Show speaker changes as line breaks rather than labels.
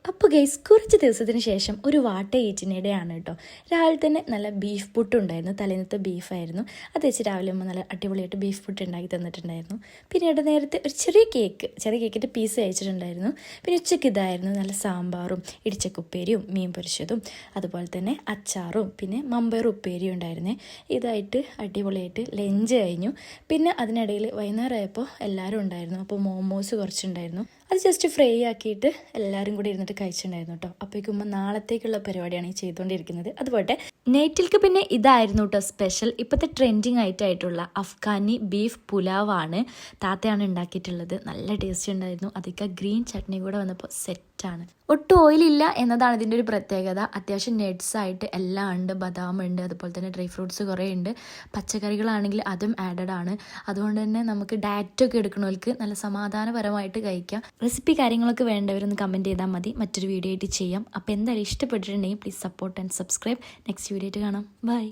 അപ്പോൾ ഗൈസ് കുറച്ച് ദിവസത്തിന് ശേഷം ഒരു വാട്ട ഈറ്റിനിടെയാണ് കേട്ടോ. രാവിലെ തന്നെ നല്ല ബീഫ് പുട്ടുണ്ടായിരുന്നു. തലേന്നത്തെ ബീഫായിരുന്നു. അത് വെച്ച് രാവിലെ അമ്മ നല്ല അടിപൊളിയായിട്ട് ബീഫ് പുട്ട് ഉണ്ടാക്കി തന്നിട്ടുണ്ടായിരുന്നു. പിന്നീട് നേരത്തെ ഒരു ചെറിയ കേക്കിൻ്റെ പീസ് കഴിച്ചിട്ടുണ്ടായിരുന്നു. പിന്നെ ഉച്ചയ്ക്ക് ഇതായിരുന്നു, നല്ല സാമ്പാറും ഇടിച്ചക്കുപ്പേരിയും മീൻ പൊരിച്ചതും അതുപോലെ തന്നെ അച്ചാറും പിന്നെ മമ്പയർ ഉപ്പേരിയും ഉണ്ടായിരുന്നേ. ഇതായിട്ട് അടിപൊളിയായിട്ട് ലഞ്ച് കഴിഞ്ഞു. പിന്നെ അതിനിടയിൽ വൈകുന്നേരമായപ്പോൾ എല്ലാവരും ഉണ്ടായിരുന്നു. അപ്പോൾ മോമോസ് കുറച്ചുണ്ടായിരുന്നു. അത് ജസ്റ്റ് ഫ്രൈ ആക്കിയിട്ട് എല്ലാവരും കൂടി ഇരുന്നിട്ട് കഴിച്ചിട്ടുണ്ടായിരുന്നു കേട്ടോ. അപ്പോഴേക്കും നാളത്തേക്കുള്ള പരിപാടിയാണ് ഈ ചെയ്തുകൊണ്ടിരിക്കുന്നത്. അതുപോലെ നൈറ്റിൽക്ക് പിന്നെ ഇതായിരുന്നു കേട്ടോ സ്പെഷ്യൽ. ഇപ്പോഴത്തെ ട്രെൻഡിങ് ആയിട്ടുള്ള അഫ്ഗാനി ബീഫ് പുലാവാണ് താത്തയാണ് ഉണ്ടാക്കിയിട്ടുള്ളത്. നല്ല ടേസ്റ്റ് ഉണ്ടായിരുന്നു. അതൊക്കെ ഗ്രീൻ ചട്നി കൂടെ വന്നപ്പോൾ സെറ്റാണ്. ഒട്ടും ഓയിലില്ല എന്നതാണ് ഇതിൻ്റെ ഒരു പ്രത്യേകത. അത്യാവശ്യം നട്ട്സ് ആയിട്ട് എല്ലാം ഉണ്ട്. ബദാം ഉണ്ട്, അതുപോലെ തന്നെ ഡ്രൈ ഫ്രൂട്ട്സ് കുറേ ഉണ്ട്. പച്ചക്കറികളാണെങ്കിൽ അതും ആഡഡ് ആണ്. അതുകൊണ്ട് തന്നെ നമുക്ക് ഡയറ്റൊക്കെ എടുക്കണവർക്ക് നല്ല സമാധാനപരമായിട്ട് കഴിക്കാം. റെസിപ്പി കാര്യങ്ങളൊക്കെ വേണ്ടവരൊന്ന് കമൻറ്റ് ചെയ്താൽ മതി, മറ്റൊരു വീഡിയോ ആയിട്ട് ചെയ്യാം. അപ്പോൾ എന്തായാലും ഇഷ്ടപ്പെട്ടിട്ടുണ്ടെങ്കിൽ please support and subscribe. Next video ആയിട്ട് കാണാം. ബൈ.